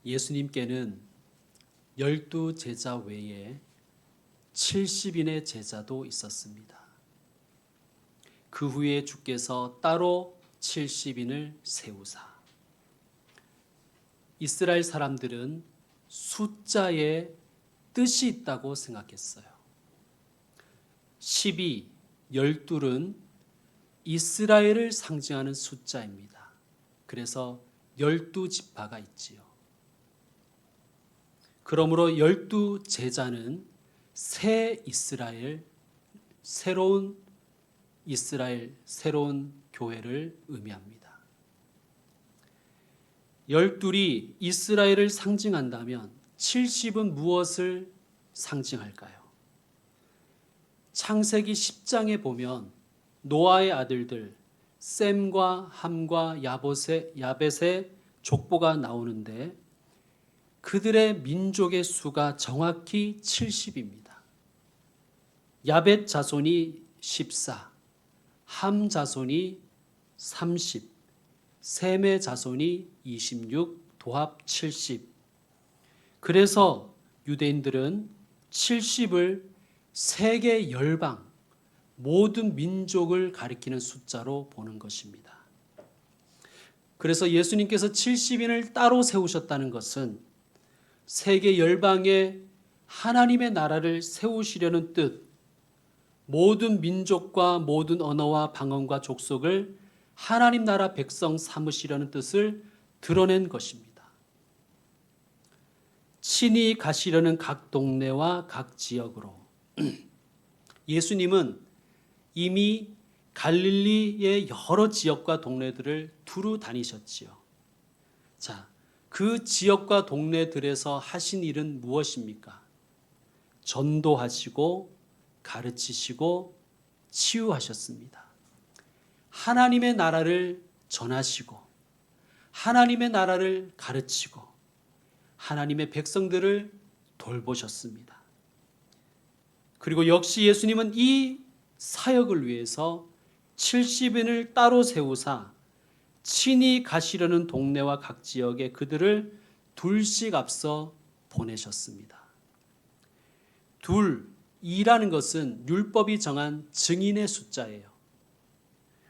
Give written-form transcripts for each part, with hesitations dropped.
예수님께는 12제자 외에 70인의 제자도 있었습니다. 그 후에 주께서 따로 70인을 세우사 이스라엘 사람들은 숫자에 뜻이 있다고 생각했어요. 12, 12는 이스라엘을 상징하는 숫자입니다. 그래서 12지파가 있지요. 그러므로 12제자는 새 이스라엘, 새로운 이스라엘, 새로운 교회를 의미합니다. 12이 이스라엘을 상징한다면 70은 무엇을 상징할까요? 창세기 10장에 보면 노아의 아들들 셈과 함과 야벳의 족보가 나오는데 그들의 민족의 수가 정확히 70입니다. 야벳 자손이 14, 함 자손이 30, 셈의 자손이 26, 도합 70. 그래서 유대인들은 70을 세계 열방, 모든 민족을 가리키는 숫자로 보는 것입니다. 그래서 예수님께서 70인을 따로 세우셨다는 것은 세계 열방에 하나님의 나라를 세우시려는 뜻, 모든 민족과 모든 언어와 방언과 족속을 하나님 나라 백성 삼으시려는 뜻을 드러낸 것입니다. 친히 가시려는 각 동네와 각 지역으로 예수님은 이미 갈릴리의 여러 지역과 동네들을 두루 다니셨지요. 자, 그 지역과 동네들에서 하신 일은 무엇입니까? 전도하시고 가르치시고 치유하셨습니다. 하나님의 나라를 전하시고 하나님의 나라를 가르치고 하나님의 백성들을 돌보셨습니다. 그리고 역시 예수님은 이 사역을 위해서 70인을 따로 세우사 친히 가시려는 동네와 각 지역에 그들을 둘씩 앞서 보내셨습니다. 둘, 2라는 것은 율법이 정한 증인의 숫자예요.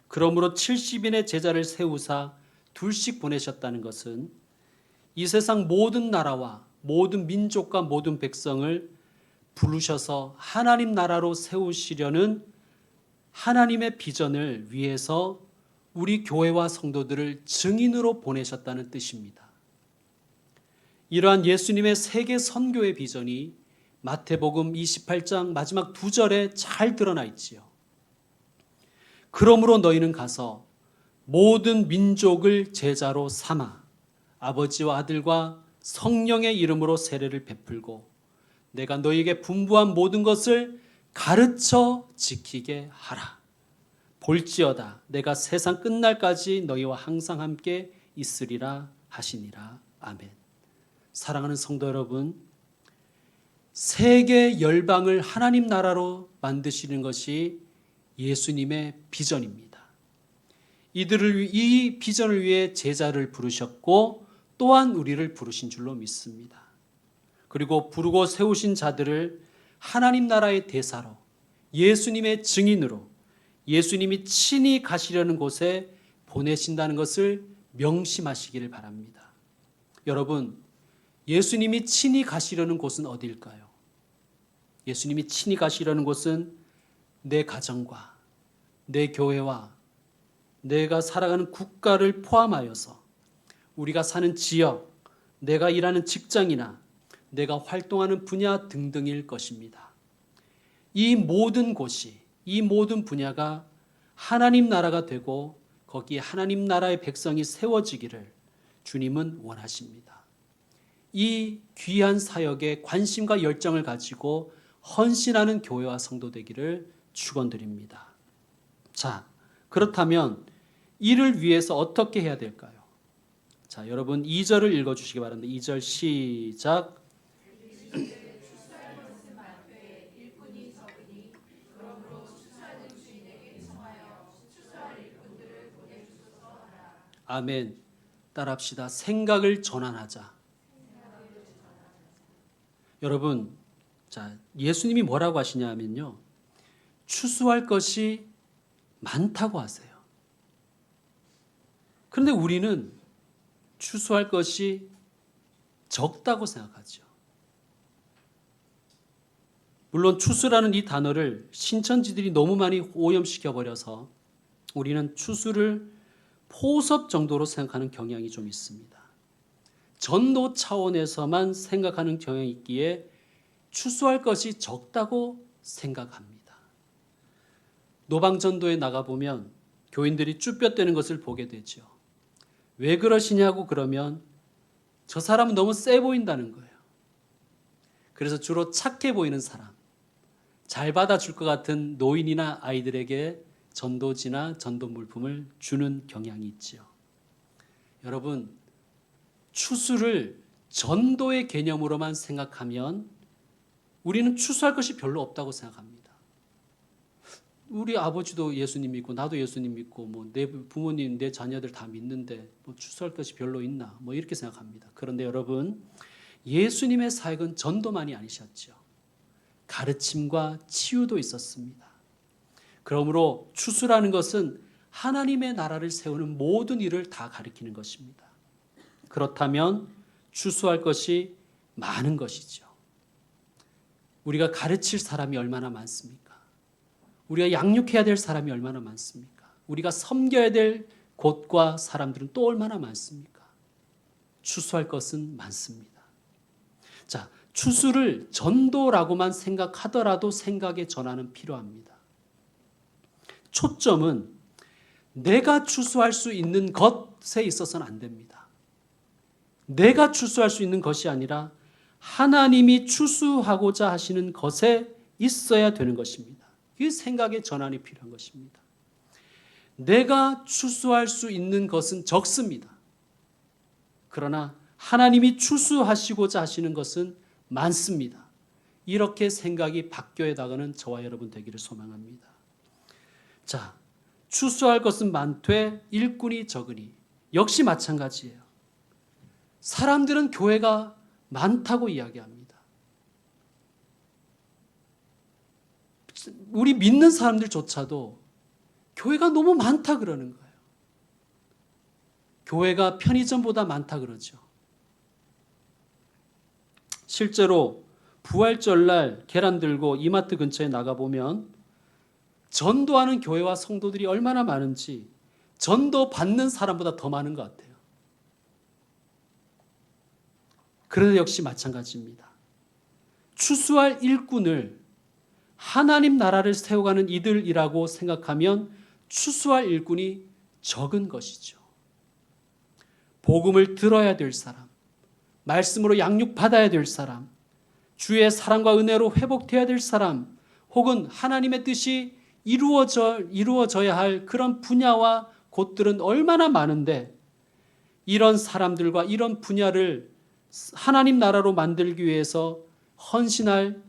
그러므로 70인의 제자를 세우사 둘씩 보내셨다는 것은 이 세상 모든 나라와 모든 민족과 모든 백성을 부르셔서 하나님 나라로 세우시려는 하나님의 비전을 위해서 우리 교회와 성도들을 증인으로 보내셨다는 뜻입니다. 이러한 예수님의 세계 선교의 비전이 마태복음 28장 마지막 2절에 잘 드러나 있지요. 그러므로 너희는 가서 모든 민족을 제자로 삼아 아버지와 아들과 성령의 이름으로 세례를 베풀고 내가 너희에게 분부한 모든 것을 가르쳐 지키게 하라. 볼지어다 내가 세상 끝날까지 너희와 항상 함께 있으리라 하시니라. 아멘. 사랑하는 성도 여러분, 세계 열방을 하나님 나라로 만드시는 것이 예수님의 비전입니다. 이 비전을 위해 제자를 부르셨고 또한 우리를 부르신 줄로 믿습니다. 그리고 부르고 세우신 자들을 하나님 나라의 대사로 예수님의 증인으로 예수님이 친히 가시려는 곳에 보내신다는 것을 명심하시기를 바랍니다. 여러분, 예수님이 친히 가시려는 곳은 어디일까요? 예수님이 친히 가시려는 곳은 내 가정과 내 교회와 내가 살아가는 국가를 포함하여서 우리가 사는 지역, 내가 일하는 직장이나 내가 활동하는 분야 등등일 것입니다. 이 모든 곳이, 이 모든 분야가 하나님 나라가 되고 거기에 하나님 나라의 백성이 세워지기를 주님은 원하십니다. 이 귀한 사역에 관심과 열정을 가지고 헌신하는 교회와 성도 되기를 축원드립니다. 자, 그렇다면 이를 위해서 어떻게 해야 될까요? 자, 여러분 2절을 읽어주시기 바랍니다. 2절 시작. 아멘. 따라합시다. 생각을 전환하자. 여러분, 자, 예수님이 뭐라고 하시냐면요. 추수할 것이 많다고 하세요. 그런데 우리는 추수할 것이 적다고 생각하죠. 물론 추수라는 이 단어를 신천지들이 너무 많이 오염시켜 버려서 우리는 추수를 포섭 정도로 생각하는 경향이 좀 있습니다. 전도 차원에서만 생각하는 경향이 있기에 추수할 것이 적다고 생각합니다. 노방전도에 나가보면 교인들이 쭈뼛대는 것을 보게 되죠. 왜 그러시냐고 그러면 저 사람은 너무 세 보인다는 거예요. 그래서 주로 착해 보이는 사람, 잘 받아줄 것 같은 노인이나 아이들에게 전도지나 전도 물품을 주는 경향이 있죠. 여러분, 추수를 전도의 개념으로만 생각하면 우리는 추수할 것이 별로 없다고 생각합니다. 우리 아버지도 예수님 믿고 나도 예수님 믿고 뭐 내 부모님, 내 자녀들 다 믿는데 뭐 추수할 것이 별로 있나 뭐 이렇게 생각합니다. 그런데 여러분, 예수님의 사역은 전도만이 아니셨죠. 가르침과 치유도 있었습니다. 그러므로 추수라는 것은 하나님의 나라를 세우는 모든 일을 다 가리키는 것입니다. 그렇다면 추수할 것이 많은 것이죠. 우리가 가르칠 사람이 얼마나 많습니까? 우리가 양육해야 될 사람이 얼마나 많습니까? 우리가 섬겨야 될 곳과 사람들은 또 얼마나 많습니까? 추수할 것은 많습니다. 자, 추수를 전도라고만 생각하더라도 생각의 전환은 필요합니다. 초점은 내가 추수할 수 있는 것에 있어서는 안 됩니다. 내가 추수할 수 있는 것이 아니라 하나님이 추수하고자 하시는 것에 있어야 되는 것입니다. 이 생각의 전환이 필요한 것입니다. 내가 추수할 수 있는 것은 적습니다. 그러나 하나님이 추수하시고자 하시는 것은 많습니다. 이렇게 생각이 바뀌어야 나가는 저와 여러분 되기를 소망합니다. 자, 추수할 것은 많되 일꾼이 적으니 역시 마찬가지예요. 사람들은 교회가 많다고 이야기합니다. 우리 믿는 사람들조차도 교회가 너무 많다 그러는 거예요. 교회가 편의점보다 많다 그러죠. 실제로 부활절날 계란 들고 이마트 근처에 나가보면 전도하는 교회와 성도들이 얼마나 많은지 전도 받는 사람보다 더 많은 것 같아요. 그런데 역시 마찬가지입니다. 추수할 일꾼을 하나님 나라를 세워가는 이들이라고 생각하면 추수할 일꾼이 적은 것이죠. 복음을 들어야 될 사람, 말씀으로 양육받아야 될 사람, 주의 사랑과 은혜로 회복되어야 될 사람, 혹은 하나님의 뜻이 이루어져야 할 그런 분야와 곳들은 얼마나 많은데 이런 사람들과 이런 분야를 하나님 나라로 만들기 위해서 헌신할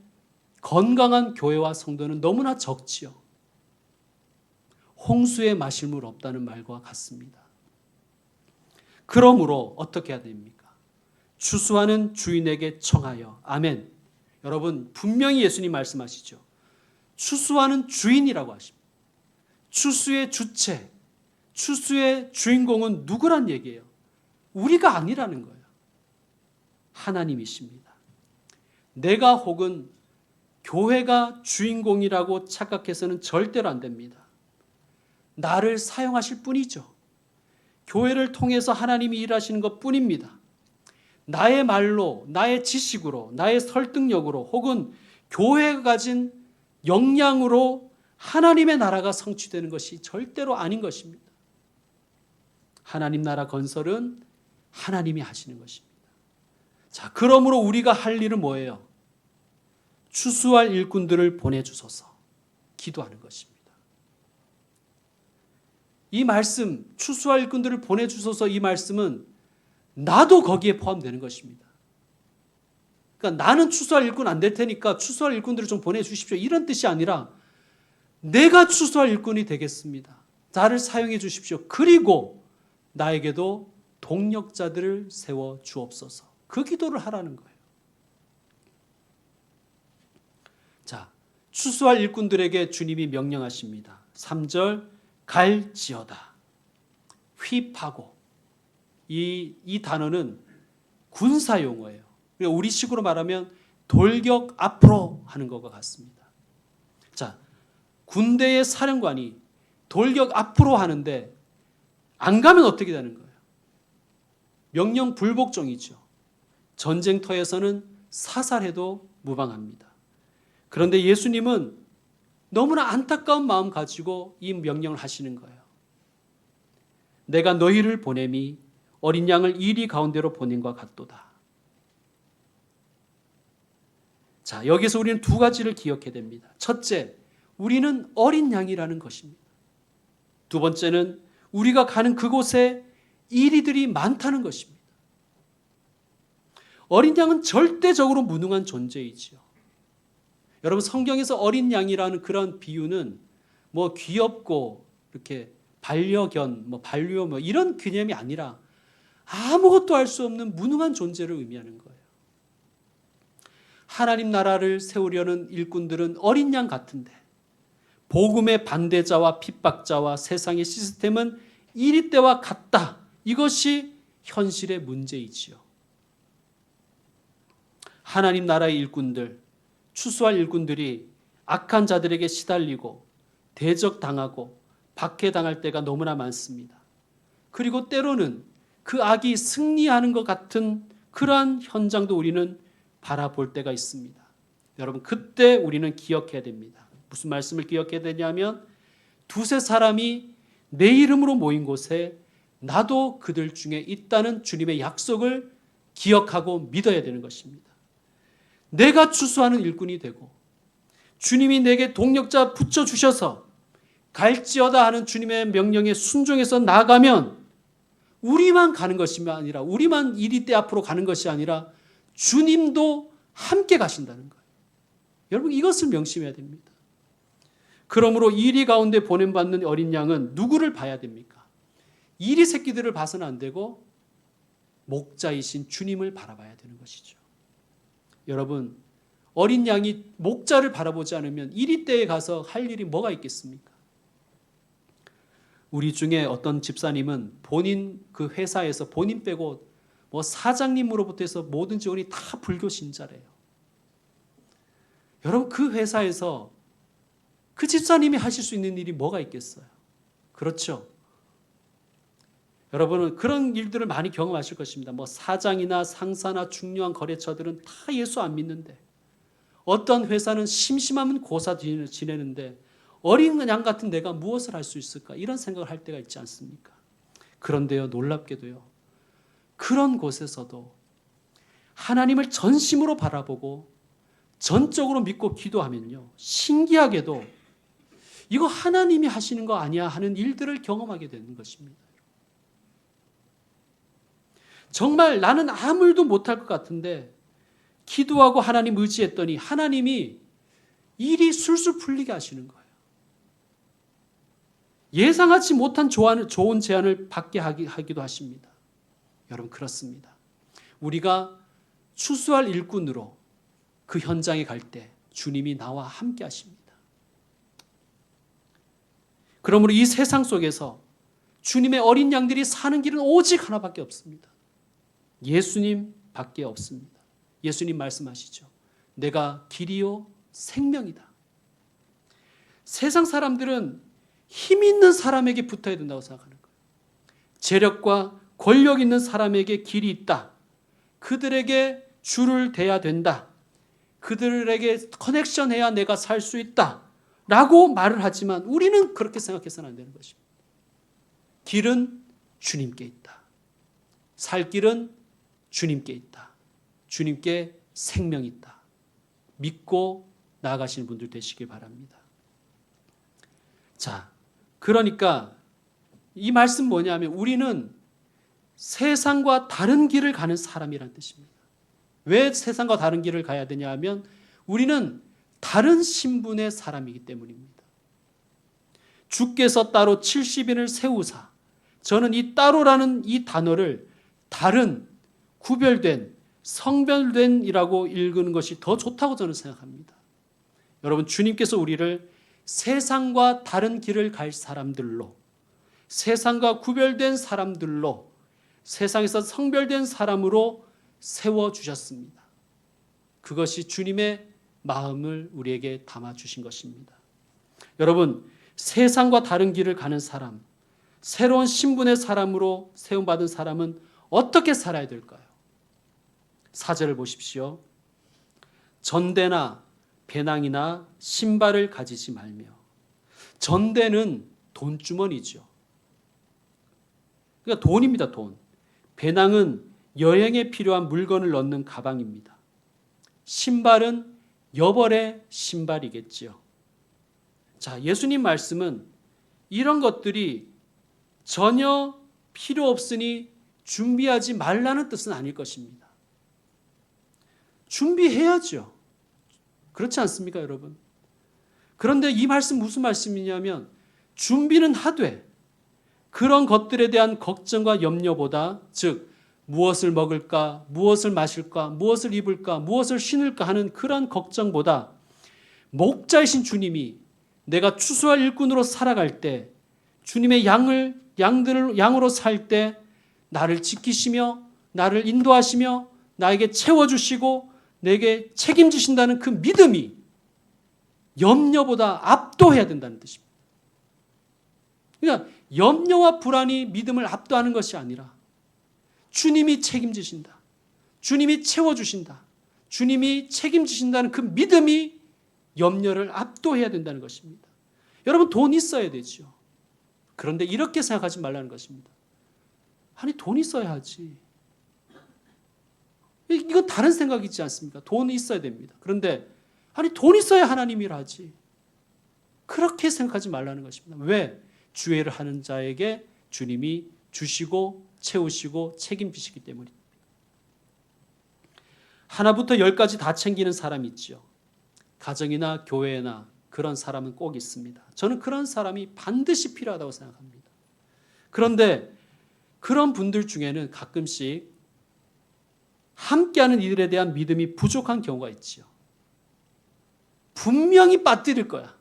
건강한 교회와 성도는 너무나 적지요. 홍수에 마실 물 없다는 말과 같습니다. 그러므로 어떻게 해야 됩니까? 추수하는 주인에게 청하여. 아멘. 여러분, 분명히 예수님 말씀하시죠. 추수하는 주인이라고 하십니다. 추수의 주체, 추수의 주인공은 누구란 얘기예요? 우리가 아니라는 거예요. 하나님이십니다. 내가 혹은 교회가 주인공이라고 착각해서는 절대로 안 됩니다. 나를 사용하실 뿐이죠. 교회를 통해서 하나님이 일하시는 것 뿐입니다. 나의 말로, 나의 지식으로, 나의 설득력으로 혹은 교회가 가진 역량으로 하나님의 나라가 성취되는 것이 절대로 아닌 것입니다. 하나님 나라 건설은 하나님이 하시는 것입니다. 자, 그러므로 우리가 할 일은 뭐예요? 추수할 일꾼들을 보내주소서 기도하는 것입니다. 이 말씀, 추수할 일꾼들을 보내주소서 이 말씀은 나도 거기에 포함되는 것입니다. 그러니까 나는 추수할 일꾼 안 될 테니까 추수할 일꾼들을 좀 보내주십시오. 이런 뜻이 아니라 내가 추수할 일꾼이 되겠습니다. 나를 사용해 주십시오. 그리고 나에게도 동력자들을 세워 주옵소서. 그 기도를 하라는 거예요. 자, 추수할 일꾼들에게 주님이 명령하십니다. 3절 갈지어다. 휘파고. 이 단어는 군사 용어예요. 우리식으로 말하면 돌격 앞으로 하는 것과 같습니다. 자, 군대의 사령관이 돌격 앞으로 하는데 안 가면 어떻게 되는 거예요? 명령 불복종이죠. 전쟁터에서는 사살해도 무방합니다. 그런데 예수님은 너무나 안타까운 마음 가지고 이 명령을 하시는 거예요. 내가 너희를 보냄이 어린 양을 이리 가운데로 보낸 것 같도다. 자, 여기서 우리는 두 가지를 기억해야 됩니다. 첫째, 우리는 어린 양이라는 것입니다. 두 번째는 우리가 가는 그곳에 이리들이 많다는 것입니다. 어린 양은 절대적으로 무능한 존재이지요. 여러분, 성경에서 어린 양이라는 그런 비유는 뭐 귀엽고 이렇게 반려견, 반려 이런 개념이 아니라 아무것도 할 수 없는 무능한 존재를 의미하는 거예요. 하나님 나라를 세우려는 일꾼들은 어린 양 같은데 복음의 반대자와 핍박자와 세상의 시스템은 이리 때와 같다. 이것이 현실의 문제이지요. 하나님 나라의 일꾼들, 추수할 일꾼들이 악한 자들에게 시달리고 대적당하고 박해당할 때가 너무나 많습니다. 그리고 때로는 그 악이 승리하는 것 같은 그러한 현장도 우리는 바라볼 때가 있습니다. 여러분, 그때 우리는 기억해야 됩니다. 무슨 말씀을 기억해야 되냐면 두세 사람이 내 이름으로 모인 곳에 나도 그들 중에 있다는 주님의 약속을 기억하고 믿어야 되는 것입니다. 내가 추수하는 일꾼이 되고 주님이 내게 동력자 붙여주셔서 갈지어다 하는 주님의 명령에 순종해서 나아가면 우리만 가는 것이 아니라 우리만 이리 때 앞으로 가는 것이 아니라 주님도 함께 가신다는 거예요. 여러분, 이것을 명심해야 됩니다. 그러므로 이리 가운데 보냄받는 어린 양은 누구를 봐야 됩니까? 이리 새끼들을 봐서는 안 되고 목자이신 주님을 바라봐야 되는 것이죠. 여러분, 어린 양이 목자를 바라보지 않으면 이리 때에 가서 할 일이 뭐가 있겠습니까? 우리 중에 어떤 집사님은 본인 그 회사에서 본인 빼고 사장님으로부터 해서 모든 직원이 다 불교 신자래요. 여러분, 그 회사에서 그 집사님이 하실 수 있는 일이 뭐가 있겠어요? 그렇죠? 여러분은 그런 일들을 많이 경험하실 것입니다. 사장이나 상사나 중요한 거래처들은 다 예수 안 믿는데 어떤 회사는 심심하면 고사 지내는데 어린 양 같은 내가 무엇을 할 수 있을까? 이런 생각을 할 때가 있지 않습니까? 그런데요, 놀랍게도요, 그런 곳에서도 하나님을 전심으로 바라보고 전적으로 믿고 기도하면요, 신기하게도 이거 하나님이 하시는 거 아니야 하는 일들을 경험하게 되는 것입니다. 정말 나는 아무 일도 못할 것 같은데 기도하고 하나님 의지했더니 하나님이 일이 술술 풀리게 하시는 거예요. 예상하지 못한 좋은 제안을 받게 하기도 하십니다. 여러분, 그렇습니다. 우리가 추수할 일꾼으로 그 현장에 갈 때 주님이 나와 함께 하십니다. 그러므로 이 세상 속에서 주님의 어린 양들이 사는 길은 오직 하나밖에 없습니다. 예수님 밖에 없습니다. 예수님 말씀하시죠. 내가 길이요 생명이다. 세상 사람들은 힘 있는 사람에게 붙어야 된다고 생각하는 거예요. 재력과 권력 있는 사람에게 길이 있다. 그들에게 줄을 대야 된다. 그들에게 커넥션해야 내가 살 수 있다. 라고 말을 하지만 우리는 그렇게 생각해서는 안 되는 것입니다. 길은 주님께 있다. 살 길은 주님께 있다. 주님께 생명이 있다. 믿고 나아가시는 분들 되시길 바랍니다. 자, 그러니까 이 말씀 뭐냐면 우리는 세상과 다른 길을 가는 사람이란 뜻입니다. 왜 세상과 다른 길을 가야 되냐 하면 우리는 다른 신분의 사람이기 때문입니다. 주께서 따로 70인을 세우사, 저는 이 따로라는 이 단어를 다른, 구별된, 성별된이라고 읽는 것이 더 좋다고 저는 생각합니다. 여러분, 주님께서 우리를 세상과 다른 길을 갈 사람들로, 세상과 구별된 사람들로, 세상에서 성별된 사람으로 세워주셨습니다. 그것이 주님의 마음을 우리에게 담아주신 것입니다. 여러분, 세상과 다른 길을 가는 사람, 새로운 신분의 사람으로 세움받은 사람은 어떻게 살아야 될까요? 4절을 보십시오. 전대나 배낭이나 신발을 가지지 말며. 전대는 돈주머니죠. 그러니까 돈입니다, 돈. 배낭은 여행에 필요한 물건을 넣는 가방입니다. 신발은 여벌의 신발이겠지요. 자, 예수님 말씀은 이런 것들이 전혀 필요 없으니 준비하지 말라는 뜻은 아닐 것입니다. 준비해야죠. 그렇지 않습니까, 여러분? 그런데 이 말씀 무슨 말씀이냐면 준비는 하되 그런 것들에 대한 걱정과 염려보다, 즉 무엇을 먹을까, 무엇을 마실까, 무엇을 입을까, 무엇을 신을까 하는 그런 걱정보다 목자이신 주님이 내가 추수할 일꾼으로 살아갈 때, 주님의 양으로 살 때 나를 지키시며 나를 인도하시며 나에게 채워주시고 내게 책임지신다는 그 믿음이 염려보다 압도해야 된다는 뜻입니다. 그러니까 염려와 불안이 믿음을 압도하는 것이 아니라 주님이 책임지신다, 주님이 채워주신다, 주님이 책임지신다는 그 믿음이 염려를 압도해야 된다는 것입니다. 여러분, 돈 있어야 되죠. 그런데 이렇게 생각하지 말라는 것입니다. 아니, 돈 있어야 하지. 이건 다른 생각이 있지 않습니까? 돈이 있어야 됩니다. 그런데 아니, 돈 있어야 하나님 일하지. 그렇게 생각하지 말라는 것입니다. 왜? 주의를 하는 자에게 주님이 주시고 채우시고 책임지시기 때문입니다. 하나부터 10까지 다 챙기는 사람이 있죠. 가정이나 교회나 그런 사람은 꼭 있습니다. 저는 그런 사람이 반드시 필요하다고 생각합니다. 그런데 그런 분들 중에는 가끔씩 함께하는 이들에 대한 믿음이 부족한 경우가 있죠. 분명히 빠뜨릴 거야,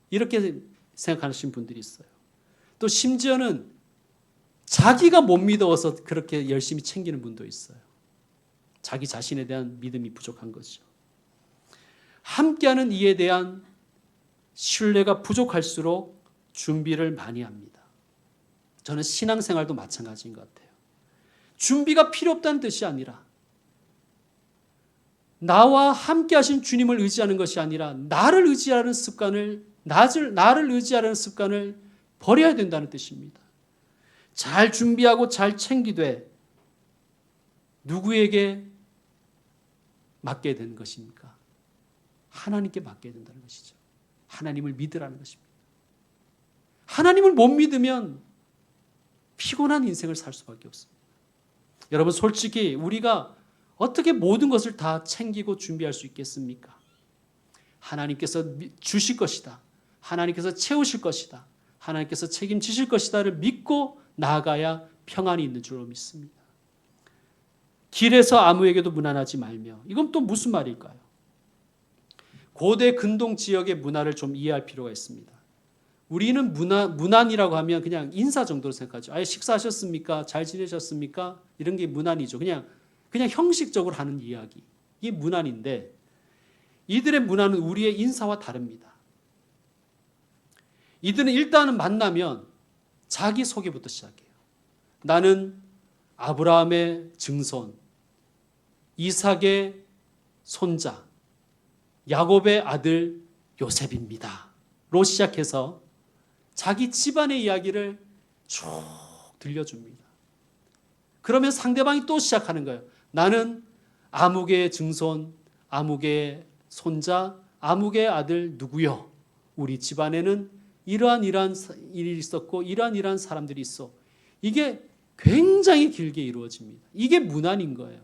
이렇게 생각하시는 분들이 있어요. 또 심지어는 자기가 못 믿어서 그렇게 열심히 챙기는 분도 있어요. 자기 자신에 대한 믿음이 부족한 거죠. 함께하는 이에 대한 신뢰가 부족할수록 준비를 많이 합니다. 저는 신앙생활도 마찬가지인 것 같아요. 준비가 필요 없다는 뜻이 아니라 나와 함께 하신 주님을 의지하는 것이 아니라 나를 의지하는 습관을 버려야 된다는 뜻입니다. 잘 준비하고 잘 챙기되 누구에게 맡게 되는 것입니까? 하나님께 맡게 된다는 것이죠. 하나님을 믿으라는 것입니다. 하나님을 못 믿으면 피곤한 인생을 살 수밖에 없습니다. 여러분, 솔직히 우리가 어떻게 모든 것을 다 챙기고 준비할 수 있겠습니까? 하나님께서 주실 것이다, 하나님께서 채우실 것이다, 하나님께서 책임지실 것이다를 믿고 나아가야 평안이 있는 줄로 믿습니다. 길에서 아무에게도 문안하지 말며. 이건 또 무슨 말일까요? 고대 근동 지역의 문화를 좀 이해할 필요가 있습니다. 우리는 문안이라고 하면 그냥 인사 정도로 생각하죠. 아예 식사하셨습니까? 잘 지내셨습니까? 이런 게 문안이죠. 그냥 형식적으로 하는 이야기. 이게 문안인데 이들의 문안은 우리의 인사와 다릅니다. 이들은 일단은 만나면 자기소개부터 시작해요. 나는 아브라함의 증손, 이삭의 손자, 야곱의 아들 요셉입니다 로 시작해서 자기 집안의 이야기를 쭉 들려줍니다. 그러면 상대방이 또 시작하는 거예요. 나는 아무개의 증손, 아무개의 손자, 아무개의 아들 누구요? 우리 집안에는 이러한 일이 있었고 이러한 사람들이 있어. 이게 굉장히 길게 이루어집니다. 이게 문안인 거예요.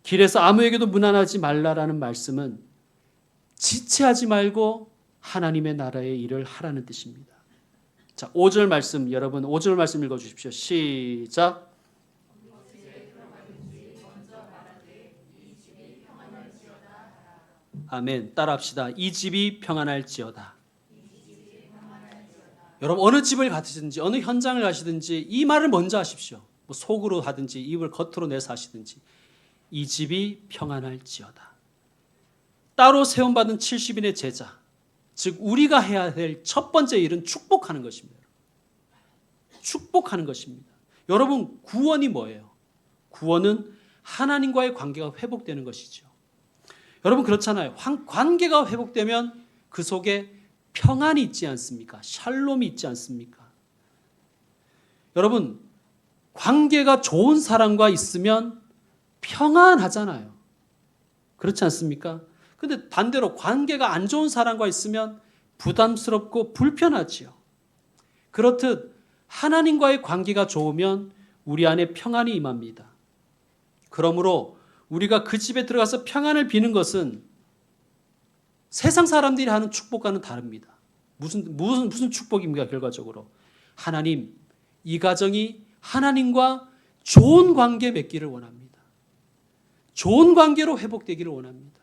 길에서 아무에게도 문안하지 말라라는 말씀은 지체하지 말고 하나님의 나라의 일을 하라는 뜻입니다. 자, 5절 말씀, 여러분 5절 말씀 읽어주십시오. 시작. 아멘. 따라합시다. 이 집이 평안할지어다. 여러분 어느 집을 가시든지 어느 현장을 가시든지 이 말을 먼저 하십시오. 뭐 속으로 하든지 입을 겉으로 내서 하시든지 이 집이 평안할지어다. 따로 세움받은 70인의 제자, 즉 우리가 해야 될 첫 번째 일은 축복하는 것입니다. 축복하는 것입니다. 여러분 구원이 뭐예요? 구원은 하나님과의 관계가 회복되는 것이죠. 여러분 그렇잖아요. 관계가 회복되면 그 속에 평안이 있지 않습니까? 샬롬이 있지 않습니까? 여러분 관계가 좋은 사람과 있으면 평안하잖아요. 그렇지 않습니까? 근데 반대로 관계가 안 좋은 사람과 있으면 부담스럽고 불편하지요. 그렇듯 하나님과의 관계가 좋으면 우리 안에 평안이 임합니다. 그러므로 우리가 그 집에 들어가서 평안을 비는 것은 세상 사람들이 하는 축복과는 다릅니다. 무슨 축복입니까? 결과적으로 하나님, 이 가정이 하나님과 좋은 관계 맺기를 원합니다. 좋은 관계로 회복되기를 원합니다.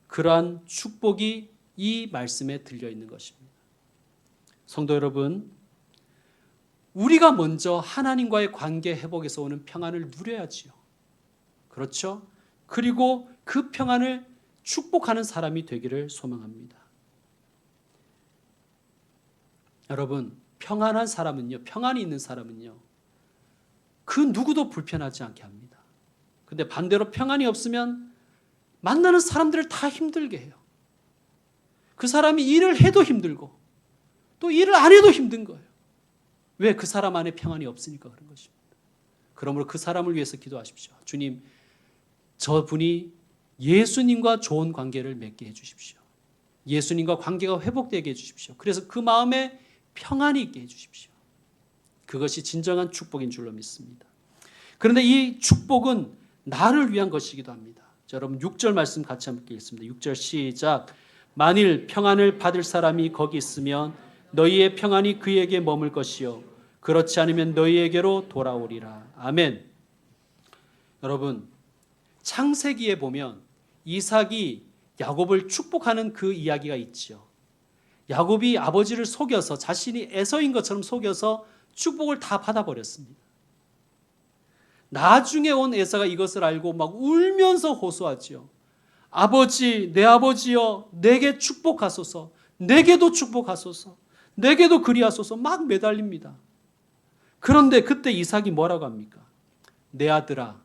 그러한 축복이 이 말씀에 들려 있는 것입니다. 성도 여러분, 우리가 먼저 하나님과의 관계 회복에서 오는 평안을 누려야지요. 그렇죠? 그리고 그 평안을 축복하는 사람이 되기를 소망합니다. 여러분, 평안한 사람은요, 평안이 있는 사람은요, 그 누구도 불편하지 않게 합니다. 근데 반대로 평안이 없으면 만나는 사람들을 다 힘들게 해요. 그 사람이 일을 해도 힘들고 또 일을 안 해도 힘든 거예요. 왜? 그 사람 안에 평안이 없으니까 그런 것입니다. 그러므로 그 사람을 위해서 기도하십시오. 주님, 저분이 예수님과 좋은 관계를 맺게 해주십시오. 예수님과 관계가 회복되게 해주십시오. 그래서 그 마음에 평안이 있게 해주십시오. 그것이 진정한 축복인 줄로 믿습니다. 그런데 이 축복은 나를 위한 것이기도 합니다. 자, 여러분 6절 말씀 같이 한번 읽겠습니다. 6절 시작. 만일 평안을 받을 사람이 거기 있으면 너희의 평안이 그에게 머물 것이요 그렇지 않으면 너희에게로 돌아오리라. 아멘. 여러분 창세기에 보면 이삭이 야곱을 축복하는 그 이야기가 있지요. 야곱이 아버지를 속여서 자신이 에서인 것처럼 속여서 축복을 다 받아버렸습니다. 나중에 온 에서가 이것을 알고 막 울면서 호소하지요. 아버지, 내 아버지여, 내게 축복하소서, 내게도 축복하소서, 내게도 그리하소서 막 매달립니다. 그런데 그때 이삭이 뭐라고 합니까? 내 아들아,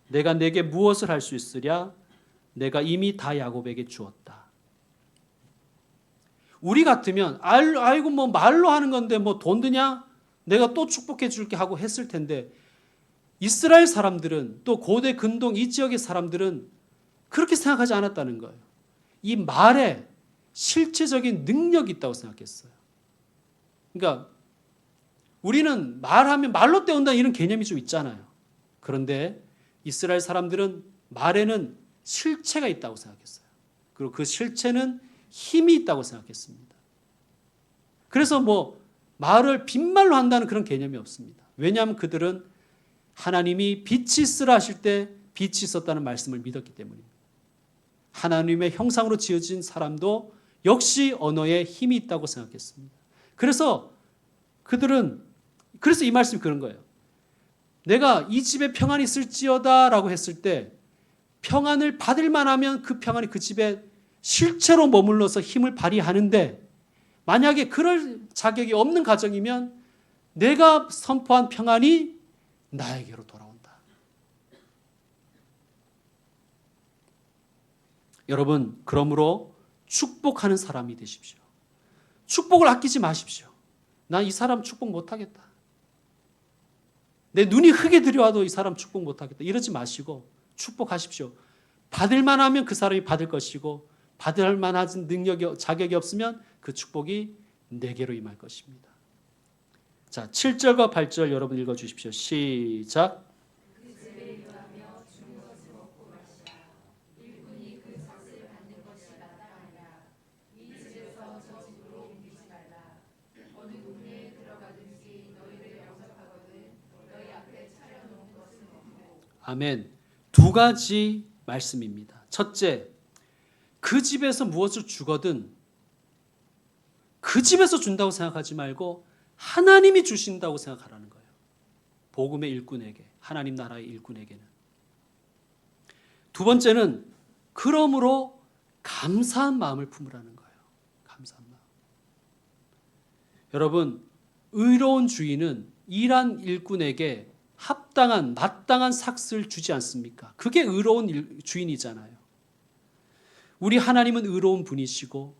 내가 내게 무엇을 할 수 있으랴? 내가 이미 다 야곱에게 주었다. 우리 같으면 아이고 뭐 말로 하는 건데 뭐 돈 드냐? 내가 또 축복해 줄게 하고 했을 텐데 이스라엘 사람들은 또 고대 근동 이 지역의 사람들은 그렇게 생각하지 않았다는 거예요. 이 말에 실체적인 능력이 있다고 생각했어요. 그러니까 우리는 말하면 말로 때운다는 이런 개념이 좀 있잖아요. 그런데 이스라엘 사람들은 말에는 실체가 있다고 생각했어요. 그리고 그 실체는 힘이 있다고 생각했습니다. 그래서 뭐 말을 빈말로 한다는 그런 개념이 없습니다. 왜냐하면 그들은 하나님이 빛이 있으라 하실 때 빛이 있었다는 말씀을 믿었기 때문입니다. 하나님의 형상으로 지어진 사람도 역시 언어에 힘이 있다고 생각했습니다. 그래서 이 말씀이 그런 거예요. 내가 이 집에 평안이 있을지어다 라고 했을 때 평안을 받을 만하면 그 평안이 그 집에 실체로 머물러서 힘을 발휘하는데 만약에 그럴 자격이 없는 가정이면 내가 선포한 평안이 나에게로 돌아온다. 여러분, 그러므로 축복하는 사람이 되십시오. 축복을 아끼지 마십시오. 난 이 사람 축복 못하겠다. 내 눈이 흙에 들여와도 이 사람 축복 못하겠다. 이러지 마시고 축복하십시오. 받을 만하면 그 사람이 받을 것이고 받을 만한 능력이 자격이 없으면 그 축복이 내게로 임할 것입니다. 자, 7절과 8절 여러분 읽어주십시오. 시작. 아멘. 두 가지 말씀입니다. 첫째, 그 집에서 무엇을 주거든 그 집에서 준다고 생각하지 말고 하나님이 주신다고 생각하라는 거예요. 복음의 일꾼에게, 하나님 나라의 일꾼에게는. 두 번째는 그러므로 감사한 마음을 품으라는 거예요. 감사한 마음. 여러분, 의로운 주인은 일한 일꾼에게 합당한 마땅한 삭스를 주지 않습니까? 그게 의로운 주인이잖아요. 우리 하나님은 의로운 분이시고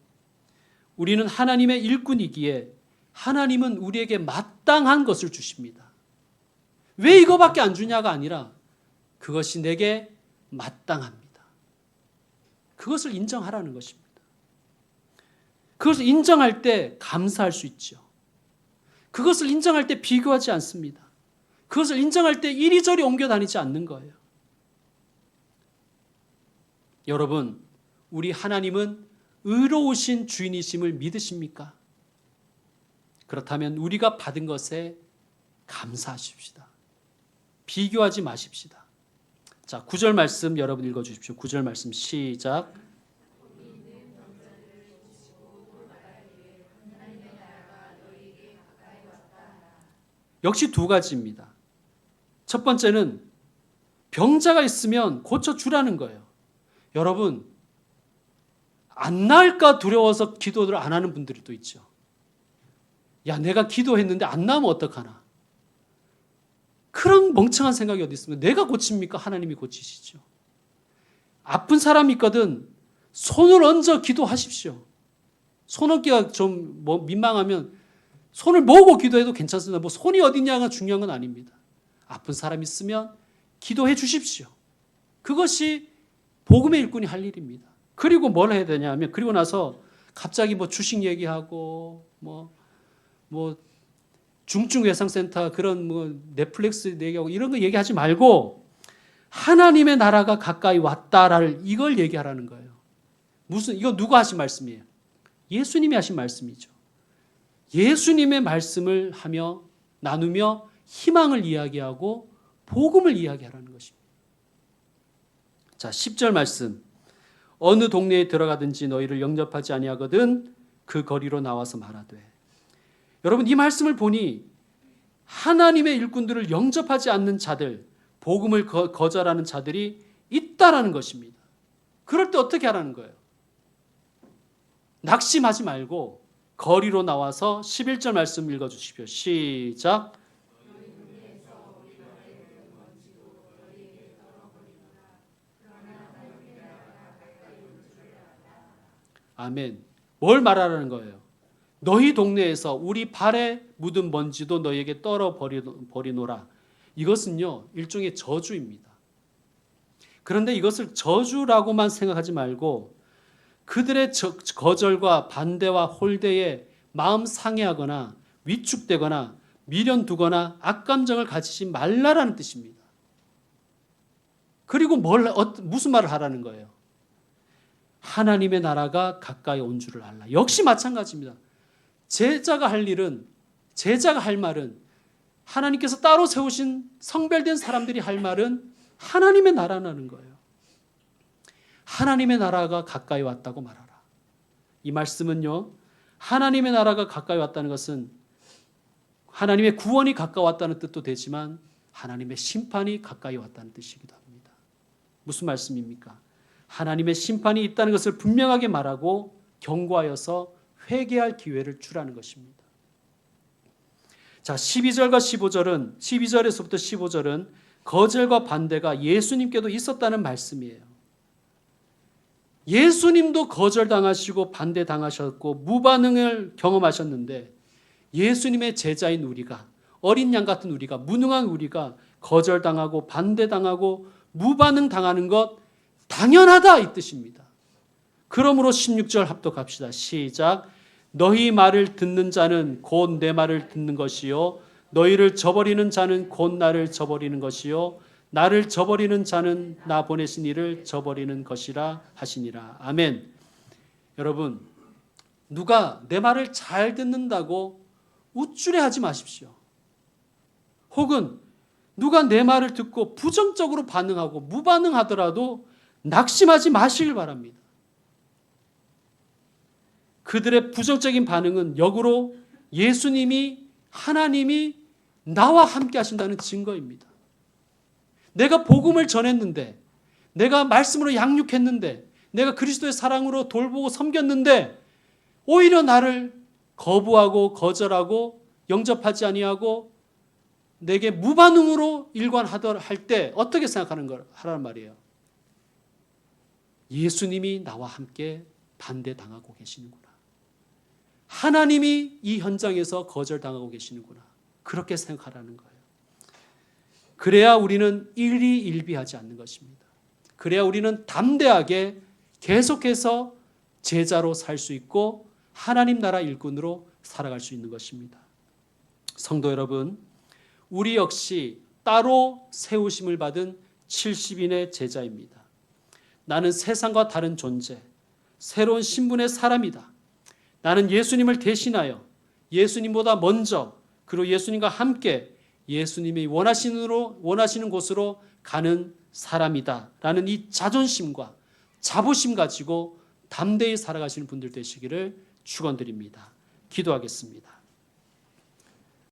우리는 하나님의 일꾼이기에 하나님은 우리에게 마땅한 것을 주십니다. 왜 이거밖에 안 주냐가 아니라 그것이 내게 마땅합니다. 그것을 인정하라는 것입니다. 그것을 인정할 때 감사할 수 있죠. 그것을 인정할 때 비교하지 않습니다. 그것을 인정할 때 이리저리 옮겨 다니지 않는 거예요. 여러분, 우리 하나님은 의로우신 주인이심을 믿으십니까? 그렇다면 우리가 받은 것에 감사하십시다. 비교하지 마십시다. 자, 9절 말씀 여러분 읽어주십시오. 9절 말씀 시작. 역시 두 가지입니다. 첫 번째는 병자가 있으면 고쳐주라는 거예요. 여러분, 안 나을까 두려워서 기도를 안 하는 분들이 또 있죠. 야, 내가 기도했는데 안 나으면 어떡하나. 그런 멍청한 생각이 어디 있습니까? 내가 고칩니까? 하나님이 고치시죠. 아픈 사람이 있거든 손을 얹어 기도하십시오. 손 얹기가 좀 민망하면 손을 모으고 기도해도 괜찮습니다. 뭐 손이 어디냐가 중요한 건 아닙니다. 아픈 사람 있으면 기도해 주십시오. 그것이 복음의 일꾼이 할 일입니다. 그리고 뭘 해야 되냐면 그리고 나서 갑자기 뭐 주식 얘기하고 뭐 중증외상센터 그런 뭐 넷플릭스 얘기하고 이런 거 얘기하지 말고 하나님의 나라가 가까이 왔다를 이걸 얘기하라는 거예요. 이거 누가 하신 말씀이에요? 예수님이 하신 말씀이죠. 예수님의 말씀을 하며 나누며 희망을 이야기하고 복음을 이야기하라는 것입니다. 자, 10절 말씀. 어느 동네에 들어가든지 너희를 영접하지 아니하거든 그 거리로 나와서 말하되. 여러분, 이 말씀을 보니 하나님의 일꾼들을 영접하지 않는 자들, 복음을 거절하는 자들이 있다라는 것입니다. 그럴 때 어떻게 하라는 거예요? 낙심하지 말고 거리로 나와서 11절 말씀 읽어주십시오. 시작. 아멘. 뭘 말하라는 거예요? 너희 동네에서 우리 발에 묻은 먼지도 너희에게 떨어 버리노라. 이것은요, 일종의 저주입니다. 그런데 이것을 저주라고만 생각하지 말고 그들의 거절과 반대와 홀대에 마음 상해하거나 위축되거나 미련두거나 악감정을 가지지 말라라는 뜻입니다. 그리고 무슨 말을 하라는 거예요? 하나님의 나라가 가까이 온 줄을 알라. 역시 마찬가지입니다. 제자가 할 말은 하나님께서 따로 세우신 성별된 사람들이 할 말은 하나님의 나라라는 거예요. 하나님의 나라가 가까이 왔다고 말하라. 이 말씀은요, 하나님의 나라가 가까이 왔다는 것은 하나님의 구원이 가까웠다는 뜻도 되지만 하나님의 심판이 가까이 왔다는 뜻이기도 합니다. 무슨 말씀입니까? 하나님의 심판이 있다는 것을 분명하게 말하고 경고하여서 회개할 기회를 주라는 것입니다. 자, 12절에서부터 15절은 거절과 반대가 예수님께도 있었다는 말씀이에요. 예수님도 거절당하시고 반대당하셨고 무반응을 경험하셨는데 예수님의 제자인 우리가, 어린 양 같은 우리가, 무능한 우리가 거절당하고 반대당하고 무반응당하는 것 당연하다 이 뜻입니다. 그러므로 16절 합독합시다. 시작. 너희 말을 듣는 자는 곧 내 말을 듣는 것이요 너희를 저버리는 자는 곧 나를 저버리는 것이요 나를 저버리는 자는 나 보내신 이를 저버리는 것이라 하시니라. 아멘. 여러분, 누가 내 말을 잘 듣는다고 우쭐해하지 마십시오. 혹은 누가 내 말을 듣고 부정적으로 반응하고 무반응하더라도 낙심하지 마시길 바랍니다. 그들의 부정적인 반응은 역으로 예수님이, 하나님이 나와 함께 하신다는 증거입니다. 내가 복음을 전했는데, 내가 말씀으로 양육했는데, 내가 그리스도의 사랑으로 돌보고 섬겼는데 오히려 나를 거부하고 거절하고 영접하지 아니하고 내게 무반응으로 일관할 때 어떻게 하라는 말이에요. 예수님이 나와 함께 반대당하고 계시는구나. 하나님이 이 현장에서 거절당하고 계시는구나. 그렇게 생각하라는 거예요. 그래야 우리는 일희일비하지 않는 것입니다. 그래야 우리는 담대하게 계속해서 제자로 살 수 있고 하나님 나라 일꾼으로 살아갈 수 있는 것입니다. 성도 여러분, 우리 역시 따로 세우심을 받은 70인의 제자입니다. 나는 세상과 다른 존재, 새로운 신분의 사람이다. 나는 예수님을 대신하여 예수님보다 먼저 그리고 예수님과 함께 예수님이 원하시는 곳으로 가는 사람이다 라는 이 자존심과 자부심 가지고 담대히 살아가시는 분들 되시기를 축원드립니다. 기도하겠습니다.